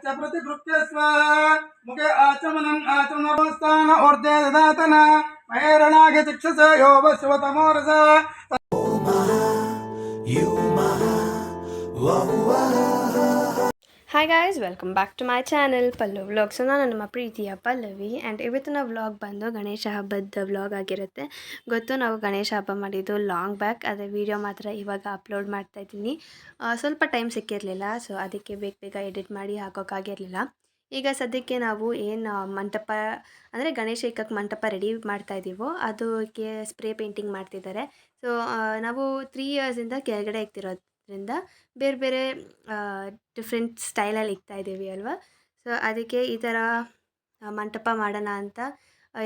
च प्रतिगृह्य स्वाहा मुखे आचमनस्थान ऊर्ध्वे ददातन महेरणागे चिक्षस यो वश्वतमोरस hi guys, welcome back to my channel Pallav vlogs. ನಾನು ನಮ್ಮ ಪ್ರೀತಿಯ ಪಲ್ಲವಿ ಆ್ಯಂಡ್ ಇವತ್ತಿನ ವ್ಲಾಗ್ ಬಂದು ಗಣೇಶ ಹಬ್ಬದ ವ್ಲಾಗ್ ಆಗಿರುತ್ತೆ. ಗೊತ್ತು, ನಾವು ಗಣೇಶ ಹಬ್ಬ ಮಾಡಿದ್ದು ಲಾಂಗ್ ಬ್ಯಾಕ್, ಅದೇ ವಿಡಿಯೋ ಮಾತ್ರ ಇವಾಗ ಅಪ್ಲೋಡ್ ಮಾಡ್ತಾಯಿದ್ದೀನಿ. ಸ್ವಲ್ಪ ಟೈಮ್ ಸಿಕ್ಕಿರಲಿಲ್ಲ, ಸೊ ಅದಕ್ಕೆ ಬೇಗ ಎಡಿಟ್ ಮಾಡಿ ಹಾಕೋಕ್ಕಾಗಿರಲಿಲ್ಲ. ಈಗ ಸದ್ಯಕ್ಕೆ ನಾವು ಏನು ಮಂಟಪ ಅಂದರೆ ಗಣೇಶ ಇಕ್ಕಕ್ಕೆ ಮಂಟಪ ರೆಡಿ ಮಾಡ್ತಾಯಿದ್ದೀವೋ ಅದಕ್ಕೆ ಸ್ಪ್ರೇ ಪೇಂಟಿಂಗ್ ಮಾಡ್ತಿದ್ದಾರೆ. ಸೊ ನಾವು 3 ಇಯರ್ಸಿಂದ ಕೆಳಗಡೆ ಇಕ್ತಿರೋದ್ರಿಂದ ಬೇರೆ ಬೇರೆ ಡಿಫ್ರೆಂಟ್ ಸ್ಟೈಲಲ್ಲಿ ಇಕ್ತಾಯಿದ್ದೀವಿ ಅಲ್ವಾ. ಸೊ ಅದಕ್ಕೆ ಈ ಥರ ಮಂಟಪ ಮಾಡೋಣ ಅಂತ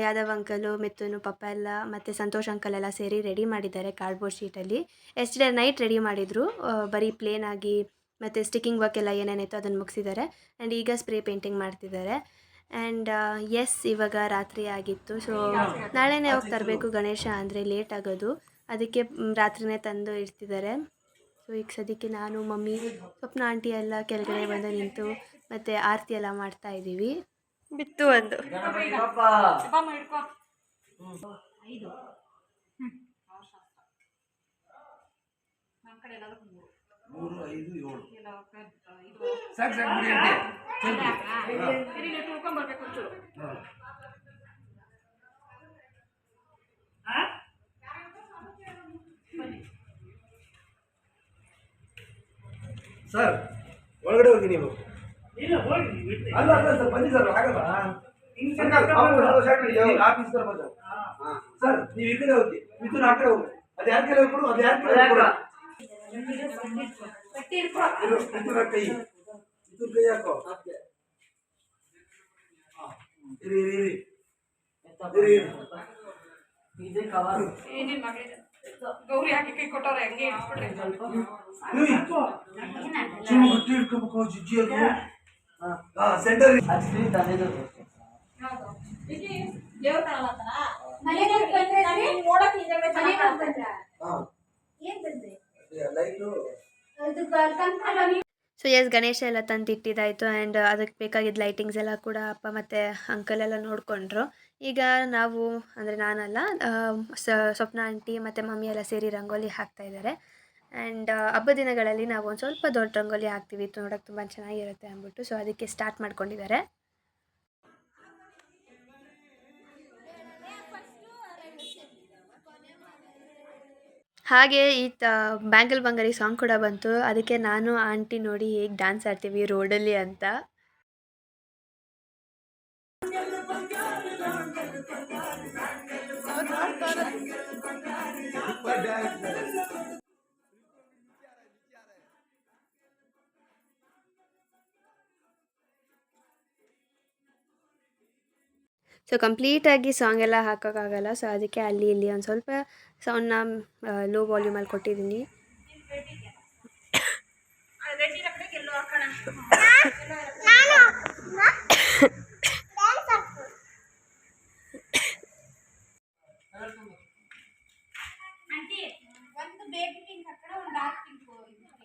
ಯಾದವ್ ಅಂಕಲು, ಮಿಥುನು, ಪಪ್ಪ ಎಲ್ಲ ಮತ್ತು ಸಂತೋಷ್ ಅಂಕಲ್ ಎಲ್ಲ ಸೇರಿ ರೆಡಿ ಮಾಡಿದ್ದಾರೆ ಕಾರ್ಡ್ಬೋರ್ಡ್ ಶೀಟಲ್ಲಿ. ಎಸ್ಟರ್ಡೇ ನೈಟ್ ರೆಡಿ ಮಾಡಿದರು, ಬರೀ ಪ್ಲೇನಾಗಿ ಮತ್ತು ಸ್ಟಿಕ್ಕಿಂಗ್ ವರ್ಕ್ ಎಲ್ಲ ಏನೇನಿತ್ತು ಅದನ್ನು ಮುಗಿಸಿದ್ದಾರೆ. ಆ್ಯಂಡ್ ಈಗ ಸ್ಪ್ರೇ ಪೇಂಟಿಂಗ್ ಮಾಡ್ತಿದ್ದಾರೆ. ಆ್ಯಂಡ್ ಇವಾಗ ರಾತ್ರಿ ಆಗಿತ್ತು. ಸೊ ನಾಳೆನೇ ಹೋಗಿ ತರಬೇಕು ಗಣೇಶ, ಅಂದರೆ ಲೇಟ್ ಆಗೋದು, ಅದಕ್ಕೆ ರಾತ್ರಿನೇ ತಂದು ಇಡ್ತಿದ್ದಾರೆ. ಸೊ ಈಗ ಸದ್ಯಕ್ಕೆ ನಾನು, ಮಮ್ಮಿ, ಸ್ವಪ್ನ ಆಂಟಿ ಎಲ್ಲ ಕೆಳಗಡೆ ಬಂದು ನಿಂತು ಮತ್ತು ಆರತಿ ಎಲ್ಲ ಮಾಡ್ತಾ ಇದ್ದೀವಿ. ಬಿತ್ತು ಒಂದು ಸರ್ ಒಳಗಡೆ ಹೋಗಿ ನೀವು. ಅಲ್ಲ ಸರ್, ಬನ್ನಿ ಸರ್, ಆಗಲ್ಲ ಆಫೀಸ್ ಸರ್, ನೀವು ಈ ಕಡೆ ಹೋಗಿ, ಮಿಥುನ್ ಆ ಕಡೆ ಹೋಗಿ. ಅದು ಯಾರ ಕಡೆ ಹೋಗ್ಬಿಡು, ಅದು ಯಾರ ಕಡೆ ಮಿಥುನ ಕೈ ಹಾಕೋ. ಗೌರಿ ಹಾಕಿ ಕೈ ಕೊಟ್ಟವ್ರೆ, ಹಂಗೆ ಸೆಂಟರ್ ಸೊ ಗಣೇಶ ಎಲ್ಲ ತಂದು ಇಟ್ಟಿದ್ದಾಯಿತು. ಆ್ಯಂಡ್ ಅದಕ್ಕೆ ಬೇಕಾಗಿದ್ದ ಲೈಟಿಂಗ್ಸ್ ಎಲ್ಲ ಕೂಡ ಅಪ್ಪ ಮತ್ತು ಅಂಕಲ್ ಎಲ್ಲ ನೋಡಿಕೊಂಡ್ರು. ಈಗ ನಾವು, ಅಂದರೆ ನಾನಲ್ಲ, ಸ್ವಪ್ನ ಆಂಟಿ ಮತ್ತು ಮಮ್ಮಿ ಎಲ್ಲ ಸೇರಿ ರಂಗೋಲಿ ಹಾಕ್ತಾಯಿದ್ದಾರೆ. ಆ್ಯಂಡ್ ಹಬ್ಬದ ದಿನಗಳಲ್ಲಿ ನಾವು ಒಂದು ಸ್ವಲ್ಪ ದೊಡ್ಡ ರಂಗೋಲಿ ಹಾಕ್ತೀವಿ, ನೋಡೋಕೆ ತುಂಬ ಚೆನ್ನಾಗಿರುತ್ತೆ ಅಂದ್ಬಿಟ್ಟು. ಸೊ ಅದಕ್ಕೆ ಸ್ಟಾರ್ಟ್ ಮಾಡ್ಕೊಂಡಿದ್ದಾರೆ. ಹಾಗೆ ಈ ಬ್ಯಾಂಗಲ್ ಬಂಗಾರಿ ಸಾಂಗ್ ಕೂಡ ಬಂತು. ಅದಕ್ಕೆ ನಾನು ಆಂಟಿ ನೋಡಿ ಹೇಗೆ ಡ್ಯಾನ್ಸ್ ಆಡ್ತೀವಿ ರೋಡಲ್ಲಿ ಅಂತ. ಸೊ ಕಂಪ್ಲೀಟಾಗಿ ಸಾಂಗ್ ಎಲ್ಲ ಹಾಕೋಕ್ಕಾಗಲ್ಲ, ಸೊ ಅದಕ್ಕೆ ಅಲ್ಲಿ ಇಲ್ಲಿ ಒಂದು ಸ್ವಲ್ಪ ಸೌಂಡ್ನ ಲೋ ವಾಲ್ಯೂಮಲ್ಲಿ ಕೊಟ್ಟಿದ್ದೀನಿ.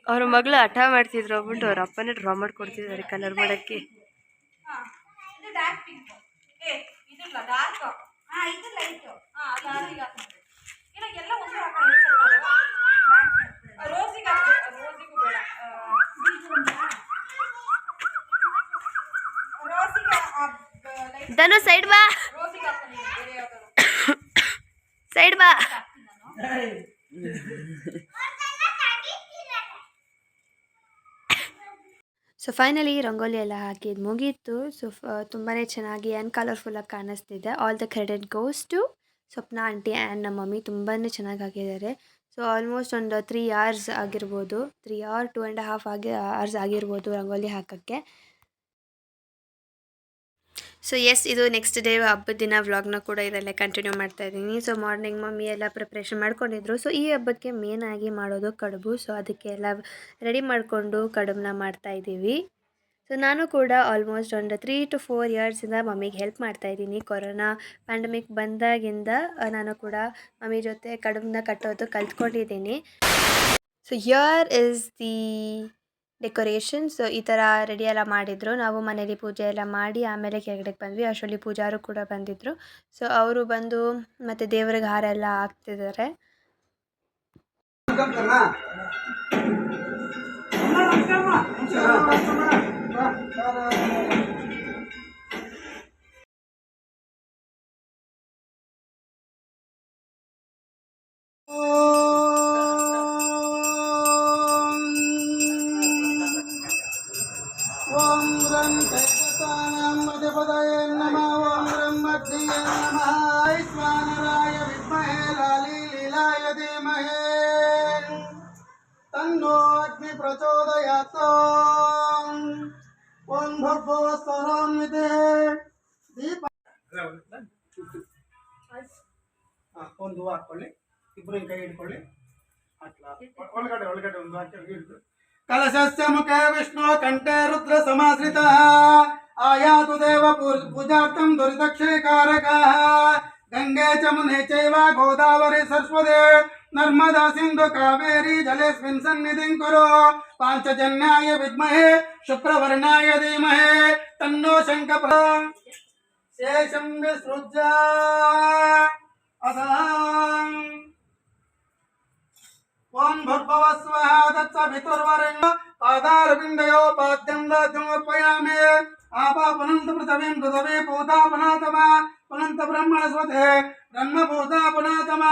ಅವ್ರ ಮಗಳು ಹಠ ಮಾಡ್ತಿದ್ರು ಹೋಗ್ಬಿಟ್ಟು ಅವ್ರ ಅಪ್ಪನೇ ಡ್ರಾ ಮಾಡಿಕೊಡ್ತಿದ್ದಾರೆ ಕಲರ್ ಮಾಡೋಕ್ಕೆ. ಧನು ಸೈಡ್ ಬಾ, ಸೈಡ್ ಬಾ. ಸೊ ಫೈನಲಿ ರಂಗೋಲಿ ಎಲ್ಲ ಹಾಕಿದ್ದು ಮುಗೀತು. ಸೊ ತುಂಬಾ ಚೆನ್ನಾಗಿ ಆ್ಯಂಡ್ ಕಲರ್ಫುಲ್ಲಾಗಿ ಕಾಣಿಸ್ತಿದೆ. All the credit goes to Swapna aunty and ನಮ್ಮ ಮಮ್ಮಿ. ತುಂಬಾ ಚೆನ್ನಾಗಿ ಹಾಕಿದ್ದಾರೆ. ಸೊ ಆಲ್ಮೋಸ್ಟ್ ಒಂದು 3 hours ಆಗಿರ್ಬೋದು, 3 or 2.5 hours ಆಗಿರ್ಬೋದು ರಂಗೋಲಿ ಹಾಕೋಕ್ಕೆ. ಸೊ ಇದು ನೆಕ್ಸ್ಟ್ ಡೇ ಹಬ್ಬದ ದಿನ ವ್ಲಾಗ್ನ ಕೂಡ ಇದರಲ್ಲೇ ಕಂಟಿನ್ಯೂ ಮಾಡ್ತಾಯಿದ್ದೀನಿ. ಸೊ ಮಾರ್ನಿಂಗ್ ಮಮ್ಮಿ ಎಲ್ಲ ಪ್ರಿಪ್ರೇಷನ್ ಮಾಡ್ಕೊಂಡಿದ್ರು. ಸೊ ಈ ಹಬ್ಬಕ್ಕೆ ಮೇನಾಗಿ ಮಾಡೋದು ಕಡುಬು. ಸೊ ಅದಕ್ಕೆ ಎಲ್ಲ ರೆಡಿ ಮಾಡಿಕೊಂಡು ಕಡುಬನ್ನ ಮಾಡ್ತಾಯಿದ್ದೀವಿ. ಸೊ ನಾನು ಕೂಡ ಆಲ್ಮೋಸ್ಟ್ ಒಂದು 3 to 4 yearsಯಿಂದ ಮಮ್ಮಿಗೆ ಹೆಲ್ಪ್ ಮಾಡ್ತಾಯಿದ್ದೀನಿ. ಕೊರೋನಾ ಪ್ಯಾಂಡಮಿಕ್ ಬಂದಾಗಿಂದ ನಾನು ಕೂಡ ಮಮ್ಮಿ ಜೊತೆ ಕಡುಬನ್ನ ಕಟ್ಟೋದು ಕಲ್ತ್ಕೊಂಡಿದ್ದೀನಿ. So here is the decoration. So ಈ ಥರ ರೆಡಿ ಎಲ್ಲ ಮಾಡಿದರು. ನಾವು ಮನೇಲಿ ಪೂಜೆ ಎಲ್ಲ ಮಾಡಿ ಆಮೇಲೆ ಕೆಳಗಡೆಗೆ ಬಂದ್ವಿ. ಅಷ್ಟರಲ್ಲಿ ಪೂಜಾರು ಕೂಡ ಬಂದಿದ್ದರು. ಸೊ ಅವರು ಬಂದು ಮತ್ತು ದೇವ್ರಿಗೆ ಹಾರ ಎಲ್ಲ ಹಾಕ್ತಿದ್ದಾರೆ. ಓಂ ರಂ ತೈಜಸಾನಾಂ ಮಧ್ಯಪದಯೇ ನಮಃ. ಓಂ ರಂ ಮಧ್ಯೇ ನಮಃ. ಐಶ್ವಾನರಾಯ ವಿದ್ಮಹೇ ಲಾಲಿ ಲೀಲಾಯ ಧೀಮಹಿ ತನ್ನೋ ಅಗ್ನಿ ಪ್ರಚೋದಯಾತ್. ಓಂ ಭರ್ಗೋ ಸ್ವರಾನ್ವಿತೇ ದೀಪ. ಒಂದು ಹೂವು ಹಾಕ್ಕೊಳ್ಳಿ, ಇಬ್ಬರು ಕೈ ಹಿಡ್ಕೊಳ್ಳಿ. ಒಳಗಡೆ ಒಳಗಡೆ ಒಂದು ಹಾಕಿ ಹಿಡಿದು ಕಲಶಸ್ಯ ಮುಖೇ ವಿಷ್ಣು ಕಂಠೆ ರುದ್ರ ಸಮಾಶ್ರಿತ ಆಯಾತು ದೇವ ಪೂಜಾರ್ಥಂ ದುರಿತಕ್ಷಯಕಾರಕ. ಗಂಗೆ ಚಮುನೆ ಚೈವ ಗೋದಾವರಿ ಸರಸ್ವತಿ ನರ್ಮದಾ ಸಿಂಧು ಕಾವೇರಿ ಜಲೇಸ್ಮಿನ್ ಸನ್ನಿಧಿಂ ಕುರು. ಪಾಂಚಜನ್ಯಾಯ ವಿದ್ಮಹೇ ಶುಕ್ರವರ್ಣಾಯ ಧೀಮಹಿ ತನ್ನೋ ಶಂಖ ಶೇಷಂ ವಿಸೃಜ್ಯ ಅದಾಂ. ಓಂ ಭರ್ಭವಸ್ವಃ ತತ್ಸವಿತುರ್ವರೆಣ್ಯೋ ಪಾದಾರವಿಂದಯೋ ಪಾದ್ಯಂ ದಾದ್ಯಮರ್ಪಯಾಮಿ. ಆಪಾ ಪುನಂತ ಪೃಥಿವೀಂ ಪೃಥಿವೀ ಭೂತಾ ಪುನಾತಮ ಪುನಂತ ಬ್ರಹ್ಮಣಸ್ವತೆ ಬ್ರಹ್ಮ ಭೂತಾ ಪುನಾತಮ.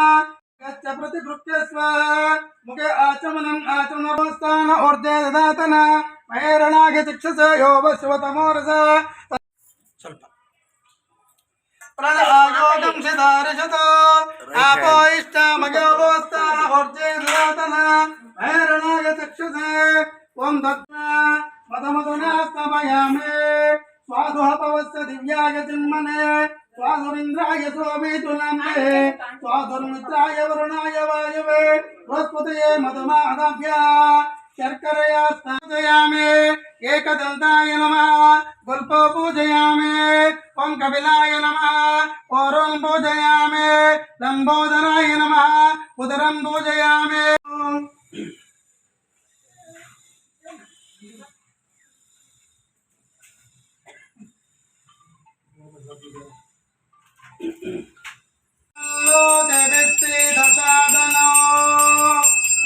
ಗಚ್ಚ ಪ್ರತಿಗೃಹ್ಯ ಸ್ವಾಹ ಮುಖೆ ಆಚಮನಂ ಆಚಮನವಸ್ಥಾನ ಊರ್ಜೆ ದದಾತನ ಮಹೇರಣಾಗೆ ಚಿಕ್ಷಸ ಯೋ ವಶ್ವತಮೋರಸ. ಸ್ವಲ್ಪ ಪ್ರಣಾಯೋಗಂ ಸಿದಾರಿಷತ ಆಪೋ ಇಷ್ಟ ಮಗವೋಸ್ಥಾನ ಊರ್ಜೆ ದದಾತನ ಮಹೇರಣಾಗೆ ಚಿಕ್ಷಸೆ. ಓಂ ದತ್ನ ಮದಮದನಾಸ್ತಮಯಾಮೇ ಸ್ವಾದುಹಪವಸ್ಯ ದಿವ್ಯಾಯ ಚಿನ್ಮನೆ ಸ್ವಾದುರಿಂದ್ರಾಯ ಸೋಮೇತುನಾಮೇ ಸ್ವಾದುರ್ಮಿತ್ರಾಯ ವರುಣಾಯ ವಾಯವೆ ಬೃಹಸ್ಪತಯೇ ಮಧುಮಾದಾಭ್ಯ ಶರ್ಕರೆಯ ಸ್ನಾಪಯಾಮಿ. ಏಕದಂತಾಯ ನಮಃ ಗುಲ್ಪೋ ಪೂಜಯಾಮಿ. ಓಂ ಕಪಿಲಾಯ ನಮಃ ಪೌರೋಂ ಪೂಜಯಾಮಿ. ಲಂಬೋದರಾಯ ನಮಃ ಉದರಂ ಪೂಜಯಾಮಿ.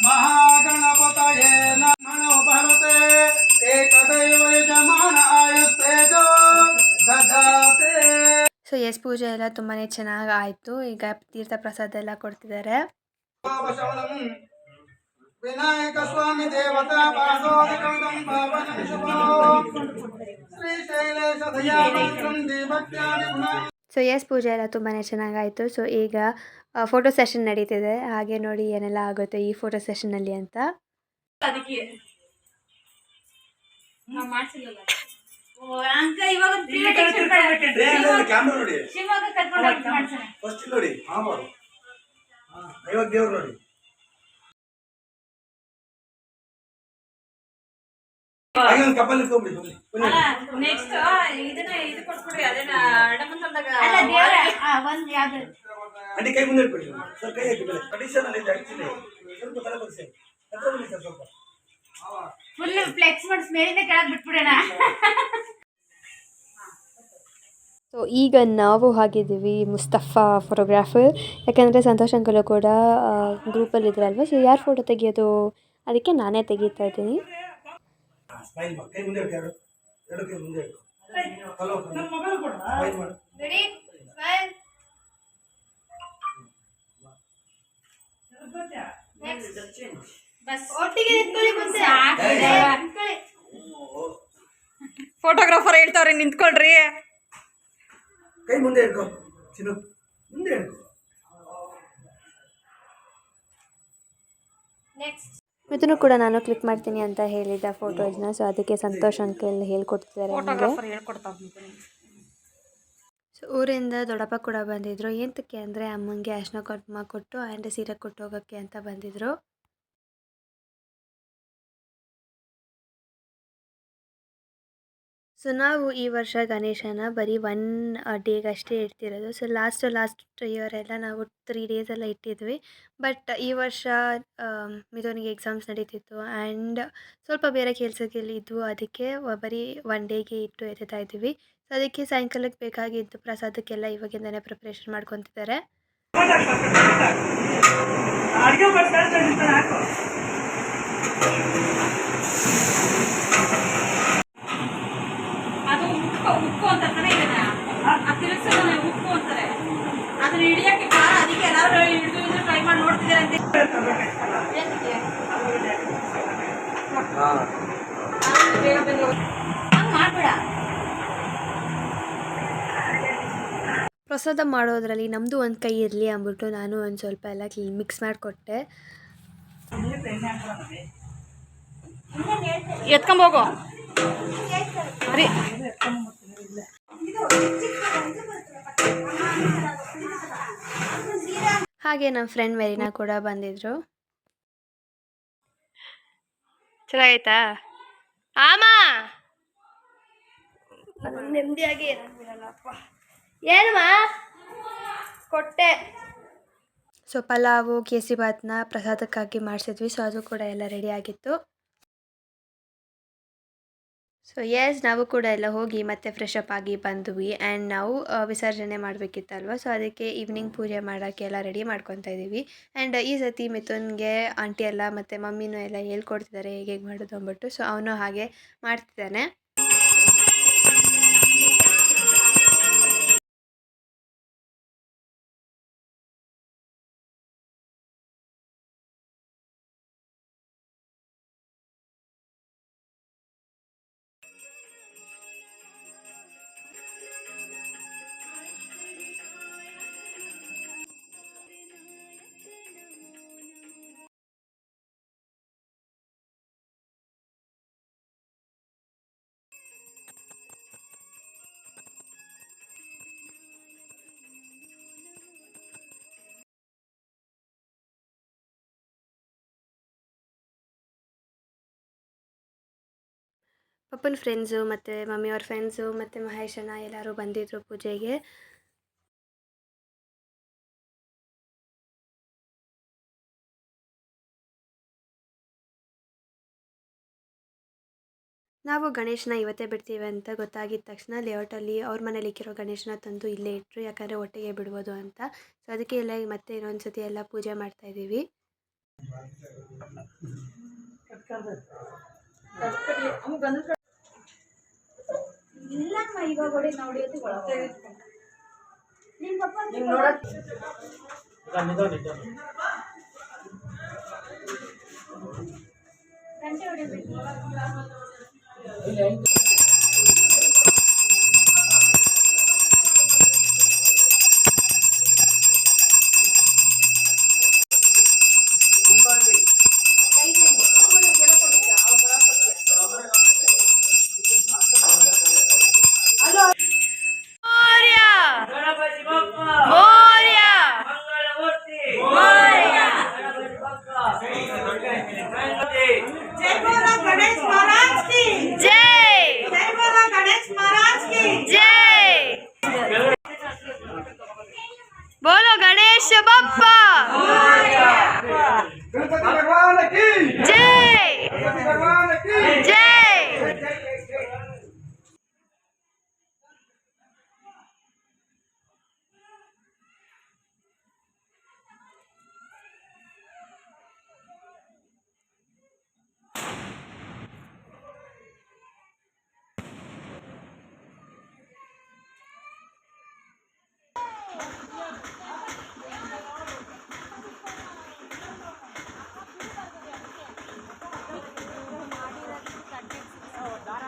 ಮಹಾಗಣಪತಯೇ ನಮೋ ಭರತೆ ಏಕದೈವ ಯಜಮಾನ ಆಯುಸ್ತೇಜೋ ದದಾತೆ. ಸೊ ಎಸ್ ಪೂಜೆ ಎಲ್ಲ ತುಂಬಾ ಚೆನ್ನಾಗಿ ಆಯಿತು. ಈಗ ತೀರ್ಥ ಪ್ರಸಾದ ಎಲ್ಲ ಕೊಡ್ತಿದ್ದಾರೆ. ವಿನಾಯಕ ಸ್ವಾಮಿ ದೇವತಾ ಪಾದೋದಕಂ ಪಾವನಂ ಶುಭೋ ಶ್ರೀಶೈಲೇಶ ದಯಾಮಂತ್ರಂ ದೇವತ್ಯಾದಿ ಗುಣ. ಸೊ ಎಸ್ ಪೂಜೆ ಎಲ್ಲ ತುಂಬಾ ಚೆನ್ನಾಗಾಯಿತು. ಸೊ ಈಗ ಫೋಟೋ ಸೆಷನ್ ನಡೀತಿದೆ. ಹಾಗೆ ನೋಡಿ ಏನೆಲ್ಲ ಆಗುತ್ತೆ ಈ ಫೋಟೋ ಸೆಷನಲ್ಲಿ ಅಂತ. ಅದಕ್ಕೆ ನಾವು ಮಾಡ್ಸಿಲ್ಲಲ್ಲ. ಅಂಕ ಇವಾಗ ಕ್ಯಾಮ್ರಾ ನೋಡಿ, ಶಿವಮೊಗ್ಗ ಕರ್ಕೊಂಡು ಹೋಗಿ ಮಾಡ್ಸೋಣ. ಫಸ್ಟ್ ನೋಡಿ. ಇವಾಗ ದೇವ್ರು ನೋಡಿ. ಹಾಗೆ ಒಂದು ಕಪ್ಪಲ್ ಇಟ್ಕೊಂಡ್ಬಿಡಿ. ನೆಕ್ಸ್ಟ್ ಇದನ್ನ ಇದು ಕೊಟ್ಬಿಡ್ರಿ. ಅದೇನ ಅಡಮಂತಂದಾಗ ಅಲ್ಲ ದೇವರ ಒಂದು ಯಾವ್ದು ಅಂಟಿ ಕೈ ಮುಂದೆ ಇಟ್ಬಿಡಿ ಸರ್. ಕೈ ಹಾಕಿ ಟ್ರೆಡಿಷನಲ್ ಇದೆ ಆಕ್ಚುಲಿ. ಸ್ವಲ್ಪ ತಲೆ ಬಗ್ಸಿ ಹತ್ರ ಬನ್ನಿ ಸರ್. ಸ್ವಲ್ಪ ಫುಲ್ ಫ್ಲೆಕ್ಸ್ ಮಾಡಿ ಮೇಲಿಂದ ಕೆಳಗೆ ಬಿಟ್ಬಿಡೋಣ. ಸೊ ಈಗ ನಾವು ಆಗಿದ್ದೀವಿ ಮುಸ್ತಫಾ ಫೋಟೋಗ್ರಾಫರ್. ಯಾಕಂದರೆ ಸಂತೋಷ್ ಅಂಕಲು ಕೂಡ ಗ್ರೂಪಲ್ಲಿ ಇದ್ರಲ್ವ. ಸೊ ಯಾರು ಫೋಟೋ ತೆಗಿಯೋದು, ಅದಕ್ಕೆ ನಾನೇ ತೆಗಿತಾ ಇದ್ದೀನಿ. ಸ್ಮೈಲ್ ಮಾಡಿ ಕೈ ಮುಂದೆ ಇಟ್ಟು ಎರಡು ಕೈ ಮುಂದೆ ಇಟ್ಟು ಹಲೋ ಸ್ಮೈಲ್ ಮಾಡಿ. Ready smile. ಬಸ್ ಒಟ್ಟಿಗೆ ನಿಂತ್ಕೊಳ್ಳಿ. ಮುಂದೆ ಫೋಟೋಗ್ರಾಫರ್ ಹೇಳ್ತಾವ್ರೆ ನಿಂತ್ಕೊಳ್ರಿ. ಕೈ ಮುಂದೆ ಇಟ್ಕೋ ಚಿನ್ನು, ಮುಂದೆ ಇಟ್ಕೋ. ನೆಕ್ಸ್ಟ್ ಇದನ್ನು ಕೂಡ ನಾನು ಕ್ಲಿಕ್ ಮಾಡ್ತೀನಿ ಅಂತ ಹೇಳಿದ್ದ ಫೋಟೋಸ್ನ. ಸೊ ಅದಕ್ಕೆ ಸಂತೋಷ್ ಅಂಕಲ್ ಹೇಳ್ಕೊಡ್ತಿದ್ದಾರೆ ನನಗೆ. ಫೋಟೋಗ್ರಾಫರ್ ಹೇಳ್ಕೊಡ್ತಾವ್ರೆ. ಸೊ ಊರಿಂದ ದೊಡ್ಡಪ್ಪ ಕೂಡ ಬಂದಿದ್ದರು. ಎಂತಕ್ಕೆ ಅಂದರೆ ಅಮ್ಮಂಗೆ ಅರ್ಶಿನ ಕುಂಕುಮ ಕೊಟ್ಟು ಆ್ಯಂಡ್ ಸೀರೆ ಕೊಟ್ಟು ಹೋಗೋಕ್ಕೆ ಅಂತ ಬಂದಿದ್ದರು. ಸೊ ನಾವು ಈ ವರ್ಷ ಗಣೇಶನ ಬರೀ 1 ಡೇಗಷ್ಟೇ ಇಡ್ತಿರೋದು. ಸೊ ಲಾಸ್ಟ್ ಇಯರ್ ಎಲ್ಲ ನಾವು 3 ಡೇಸ್ ಎಲ್ಲ ಇಟ್ಟಿದ್ವಿ. ಬಟ್ ಈ ವರ್ಷ ಮಿಥುನಿಗೆ ಎಕ್ಸಾಮ್ಸ್ ನಡೀತಿತ್ತು ಆ್ಯಂಡ್ ಸ್ವಲ್ಪ ಬೇರೆ ಕೆಲಸಗಳಿದ್ವು. ಅದಕ್ಕೆ ಬರೀ 1 ಡೇಗೆ ಇಟ್ಟು ಎತ್ತಾ ಇದ್ವಿ. ಸೊ ಅದಕ್ಕೆ ಸಾಯಂಕಾಲಕ್ಕೆ ಬೇಕಾಗಿದ್ದು ಪ್ರಸಾದಕ್ಕೆಲ್ಲ ಇವಾಗಿಂದನೇ ಪ್ರಿಪ್ರೇಷನ್ ಮಾಡ್ಕೊತಿದ್ದಾರೆ. ಅದು ಉಕ್ಕು ಅಂತಾರೆ ಇದನ್ನ ತಿರುಗಿಸೋದನ್ನ ಉಕ್ಕು ಅಂತಾರೆ. ಅದನ್ನ ಹಿಡಿಯಕ್ಕೆ ಖಾರ, ಅದಕ್ಕೆ ಎಲ್ಲರೂ ಹಿಡಿದು ಟ್ರೈ ಮಾಡಿ ನೋಡ್ತಿದ್ದಾರೆ ಅಂತ ಬೇಗ ಬೇಗ ಹಂಗೆ ಮಾಡಬೇಡ. ಪ್ರಸಾದ ಮಾಡೋದ್ರಲ್ಲಿ ನಮ್ಮದು ಒಂದು ಕೈ ಇರಲಿ ಅಂದ್ಬಿಟ್ಟು ನಾನು ಒಂದು ಸ್ವಲ್ಪ ಎಲ್ಲ ಮಿಕ್ಸ್ ಮಾಡಿಕೊಟ್ಟೆ. ಎತ್ಕೊಂಬೋಗು ರೀ. ಹಾಗೆ ನಮ್ಮ ಫ್ರೆಂಡ್ ಮೆರಿನಾ ಕೂಡ ಬಂದಿದ್ರು. ಚೆನ್ನಾಗೈತಾ ಆಮ? ನೆಮ್ಮದಿಯಾಗಿ ಇರಲ್ಲಪ್ಪ. ಏನಮ್ಮ ಕೊಟ್ಟೆ. ಸೊ ಪಲಾವು ಕೇಸರಿಬಾತ್ನ ಪ್ರಸಾದಕ್ಕಾಗಿ ಮಾಡಿಸಿದ್ವಿ. ಸೊ ಅದು ಕೂಡ ಎಲ್ಲ ರೆಡಿ ಆಗಿತ್ತು. ಸೊ ನಾವು ಕೂಡ ಎಲ್ಲ ಹೋಗಿ ಮತ್ತೆ ಫ್ರೆಶ್ ಅಪ್ ಆಗಿ ಬಂದ್ವಿ ಆ್ಯಂಡ್ ನಾವು ವಿಸರ್ಜನೆ ಮಾಡಬೇಕಿತ್ತಲ್ವ. ಸೊ ಅದಕ್ಕೆ ಈವ್ನಿಂಗ್ ಪೂಜೆ ಮಾಡೋಕ್ಕೆಲ್ಲ ರೆಡಿ ಮಾಡ್ಕೊತಾ ಇದ್ದೀವಿ. ಆ್ಯಂಡ್ ಈ ಸತಿ ಮಿಥುನ್ಗೆ ಆಂಟಿ ಎಲ್ಲ ಮತ್ತು ಮಮ್ಮಿನೂ ಎಲ್ಲ ಹೇಳ್ಕೊಡ್ತಿದ್ದಾರೆ ಹೇಗೆ ಮಾಡೋದು ಅಂದ್ಬಿಟ್ಟು. ಸೊ ಅವನು ಹಾಗೆ ಮಾಡ್ತಿದ್ದಾನೆ. ಪಪ್ಪನ ಫ್ರೆಂಡ್ಸು ಮತ್ತು ಮಮ್ಮಿಯವ್ರ ಫ್ರೆಂಡ್ಸು ಮತ್ತು ಮಹೇಶಣ್ಣ ಎಲ್ಲರೂ ಬಂದಿದ್ದರು ಪೂಜೆಗೆ. ನಾವು ಗಣೇಶನ ಇವತ್ತೇ ಬಿಡ್ತೀವಿ ಅಂತ ಗೊತ್ತಾಗಿದ್ದ ತಕ್ಷಣ ಲೇಔಟಲ್ಲಿ ಅವ್ರ ಮನೇಲಿ ಇಕ್ಕಿರೋ ಗಣೇಶನ ತಂದು ಇಲ್ಲೇ ಇಟ್ಟರು, ಯಾಕಂದರೆ ಒಟ್ಟಿಗೆ ಬಿಡ್ಬೋದು ಅಂತ. ಸೊ ಅದಕ್ಕೆ ಎಲ್ಲ ಮತ್ತೆ ಇನ್ನೊಂದು ಸತಿ ಎಲ್ಲ ಪೂಜೆ ಮಾಡ್ತಾಯಿದ್ದೀವಿ. ಇಲ್ಲಮ್ಮ ಇವಾಗ ಹೊಡಿ ನೋಡಿ ನಿಮ್ಮ ಪಪ್ಪ ಗಂಟೆ ಹೊಡಿಬೇಕು. बोलो गणेश बप्पा गणपति भगवान की जय गणपति भगवान की जय।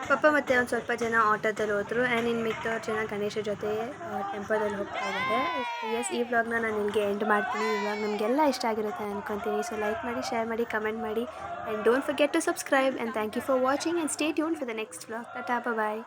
ಪಪ್ಪ ಮತ್ತು ಒಂದು ಸ್ವಲ್ಪ ಜನ ಆಟೋದಲ್ಲಿ ಹೋದರು ಆ್ಯಂಡ್ ಇನ್ನು ಮಿಕ್ಕವ್ರು ಜನ ಗಣೇಶ ಜೊತೆ ಟೆಂಪೋದಲ್ಲಿ ಹೋಗ್ತಾ ಇದ್ದಾರೆ. ಈ ವ್ಲಾಗ್ನ ನಾನು ಇಲ್ಲಿಗೆ ಎಂಡ್ ಮಾಡ್ತೀನಿ. ಈ ವ್ಲಾಗ್ ನಮಗೆಲ್ಲ ಇಷ್ಟ ಆಗಿರುತ್ತೆ ಅಂದ್ಕೊತೀನಿ. ಸೊ ಲೈಕ್ ಮಾಡಿ, ಶೇರ್ ಮಾಡಿ, ಕಮೆಂಟ್ ಮಾಡಿ and don't forget to subscribe and thank you for watching and stay tune for the next vlog. Tata, bye.